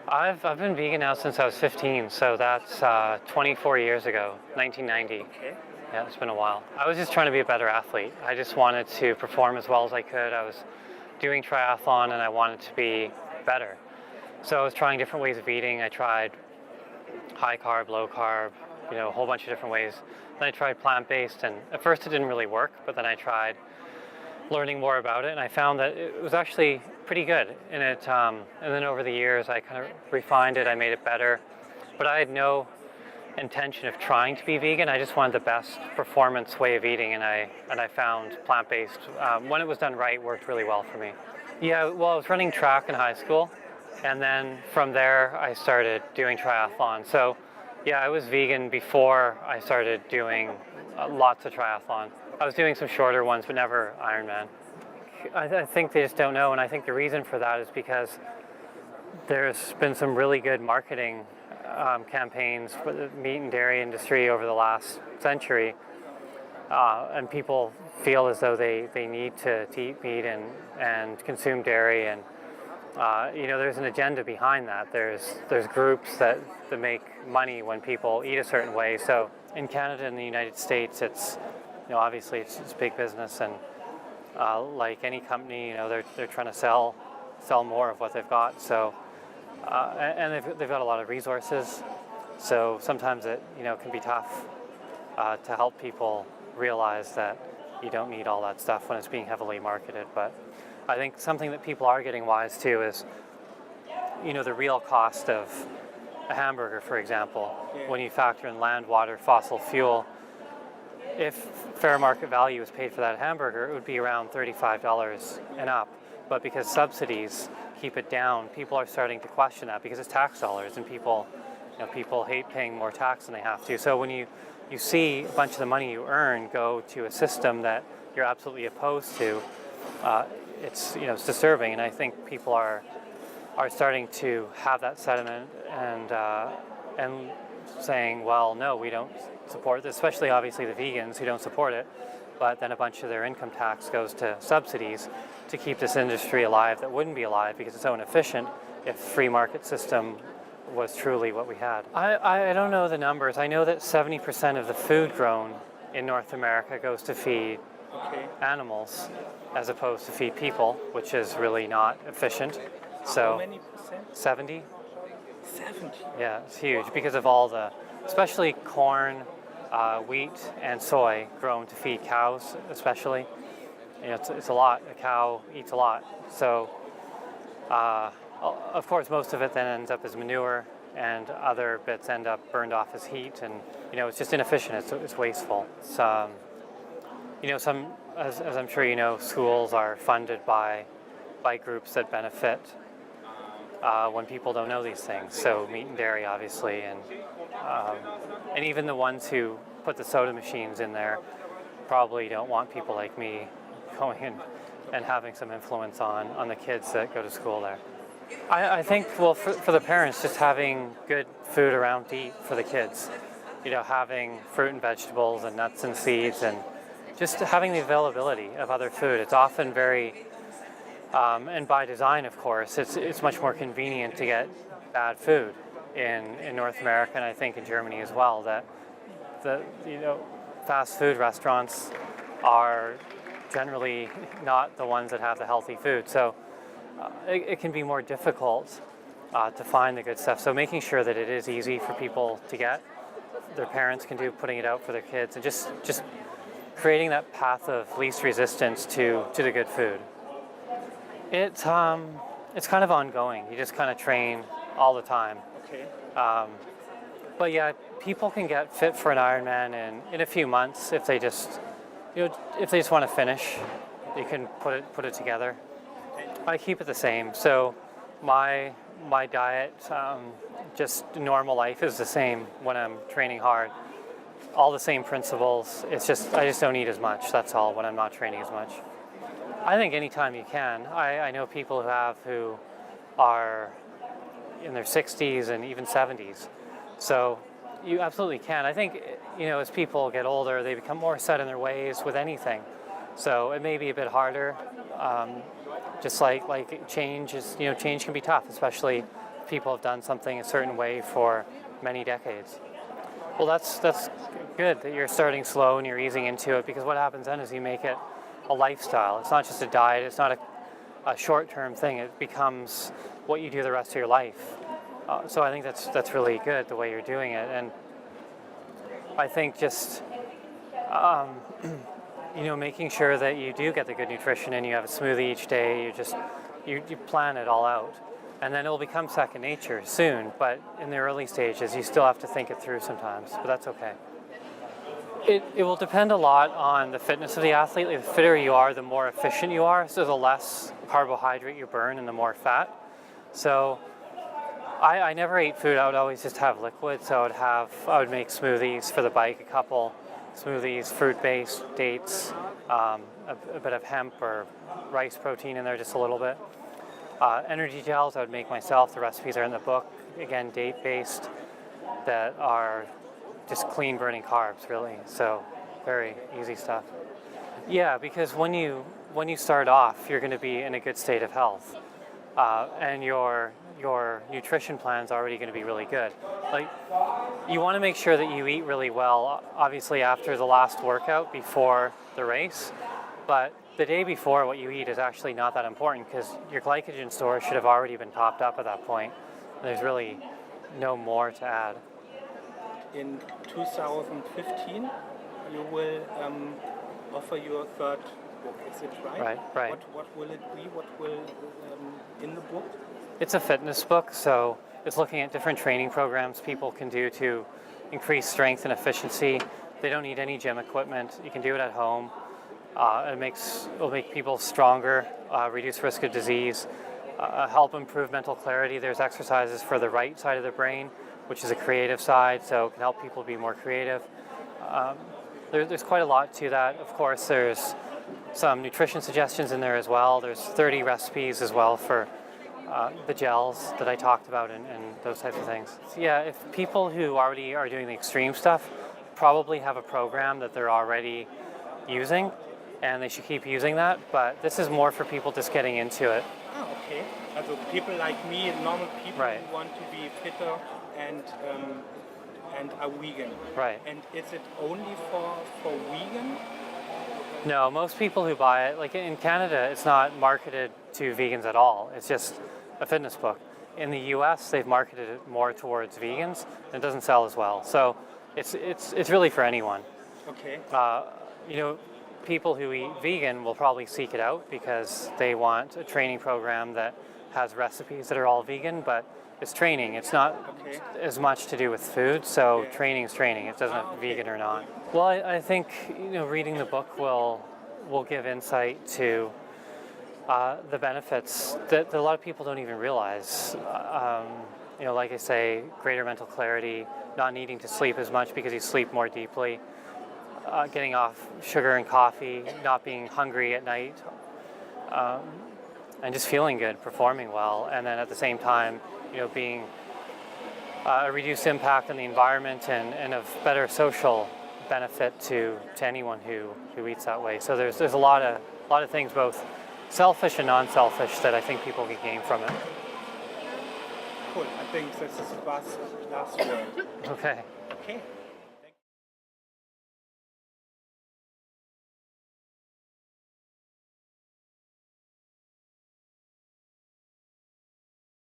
I've been vegan now since I was 15, so that's 24 years ago, 1990. Okay. Yeah, it's been a while. I was just trying to be a better athlete. I just wanted to perform as well as I could. I was doing triathlon and I wanted to be better. So I was trying different ways of eating. I tried high carb, low carb, a whole bunch of different ways. Then I tried plant-based, and at first it didn't really work, but then I tried learning more about it, and I found that it was actually pretty good. And then over the years, I kind of refined it. I made it better, but I had no intention of trying to be vegan. I just wanted the best performance way of eating, and I found plant-based, when it was done right, worked really well for me. Yeah, well, I was running track in high school, and then from there I started doing triathlon. So yeah, I was vegan before I started doing lots of triathlon. I was doing some shorter ones, but never Ironman. I think they just don't know, and I think the reason for that is because there's been some really good marketing campaigns for the meat and dairy industry over the last century, and people feel as though they need to eat meat and consume dairy, and there's an agenda behind that. There's groups that make money when people eat a certain way. So in Canada and the United States, it's obviously it's big business, and like any company, they're trying to sell more of what they've got. So and they've got a lot of resources. So sometimes it can be tough to help people realize that you don't need all that stuff when it's being heavily marketed. But I think something that people are getting wise to is the real cost of a hamburger, for example. Yeah. When you factor in land, water, fossil fuel, if fair market value is paid for that hamburger, it would be around $35 and up. But because subsidies keep it down, people are starting to question that because it's tax dollars, and people hate paying more tax than they have to. So when you see a bunch of the money you earn go to a system that you're absolutely opposed to, it's disturbing. And I think people are starting to have that sentiment and saying, well, no, we don't support this, especially obviously the vegans who don't support it, but then a bunch of their income tax goes to subsidies to keep this industry alive that wouldn't be alive because it's so inefficient if free market system was truly what we had. I don't know the numbers. I know that 70% of the food grown in North America goes to feed animals as opposed to feed people, which is really not efficient. So How many percent? 70? 70. Yeah, it's huge because of all especially corn, wheat, and soy grown to feed cows, especially. It's a lot. A cow eats a lot. So, of course, most of it then ends up as manure, and other bits end up burned off as heat, and it's just inefficient. It's wasteful. It's, some, as I'm sure you know, schools are funded by groups that benefit when people don't know these things. So meat and dairy, obviously, and even the ones who put the soda machines in there probably don't want people like me going in and having some influence on the kids that go to school there. I think, well, for the parents, just having good food around to eat for the kids, having fruit and vegetables and nuts and seeds, and just having the availability of other food. It's often very, and by design, of course, it's much more convenient to get bad food in North America, and I think in Germany as well, that the fast food restaurants are generally not the ones that have the healthy food. So it can be more difficult to find the good stuff. So making sure that it is easy for people to get, their parents can do, putting it out for their kids, and just creating that path of least resistance to the good food. It's kind of ongoing. You just kind of train all the time. Okay. But yeah, people can get fit for an Ironman in a few months if they just want to finish. You can put it together. I keep it the same. So my diet, just normal life, is the same when I'm training hard. All the same principles. It's just I just don't eat as much. That's all when I'm not training as much. I think anytime you can. I know people who are in their 60s and even 70s. So you absolutely can. I think, as people get older, they become more set in their ways with anything. So it may be a bit harder. Just like change can be tough, especially people have done something a certain way for many decades. Well, that's good that you're starting slow and you're easing into it, because what happens then is you make it a lifestyle. It's not just a diet. It's not a short-term thing. It becomes what you do the rest of your life. So I think that's really good the way you're doing it, and I think just making sure that you do get the good nutrition and you have a smoothie each day. You plan it all out, and then it will become second nature soon. But in the early stages, you still have to think it through sometimes. But that's okay. It will depend a lot on the fitness of the athlete. The fitter you are, the more efficient you are. So the less carbohydrate you burn and the more fat. So I never ate food. I would always just have liquid. So I would make smoothies for the bike, a couple smoothies, fruit-based, dates, a bit of hemp or rice protein in there, just a little bit. Energy gels I would make myself. The recipes are in the book. Again, date-based, that are just clean burning carbs, really. So very easy stuff. Yeah, because when you start off, you're going to be in a good state of health, and your nutrition plan is already going to be really good. Like, you want to make sure that you eat really well, obviously after the last workout before the race, but the day before, what you eat is actually not that important, because your glycogen store should have already been topped up at that point. There's really no more to add. In 2015, you will offer your third book, is it right? Right. What will it be? What will in the book? It's a fitness book, so it's looking at different training programs people can do to increase strength and efficiency. They don't need any gym equipment. You can do it at home. It'll make people stronger, reduce risk of disease, help improve mental clarity. There's exercises for the right side of the brain, which is a creative side, so it can help people be more creative. There's quite a lot to that. Of course, there's some nutrition suggestions in there as well. There's 30 recipes as well for the gels that I talked about and those types of things. So yeah, if people who already are doing the extreme stuff probably have a program that they're already using, and they should keep using that, but this is more for people just getting into it. Oh, okay. Also people like me, normal people Right. who want to be fitter and are vegan. Right. And is it only for vegan? No, most people who buy it, like in Canada, it's not marketed to vegans at all. It's just a fitness book. In the US, they've marketed it more towards vegans, and it doesn't sell as well. So it's really for anyone. Okay. People who eat vegan will probably seek it out because they want a training program that has recipes that are all vegan, but it's training. It's not as much to do with food, so training is training. It doesn't vegan or not. Well, I think reading the book will give insight to the benefits that a lot of people don't even realize. Like I say, greater mental clarity, not needing to sleep as much because you sleep more deeply. Getting off sugar and coffee, not being hungry at night, and just feeling good, performing well, and then at the same time, being a reduced impact on the environment and of better social benefit to anyone who eats that way. So there's a lot of things, both selfish and non-selfish, that I think people can gain from it. Cool. I think this is the last word. Okay. Okay.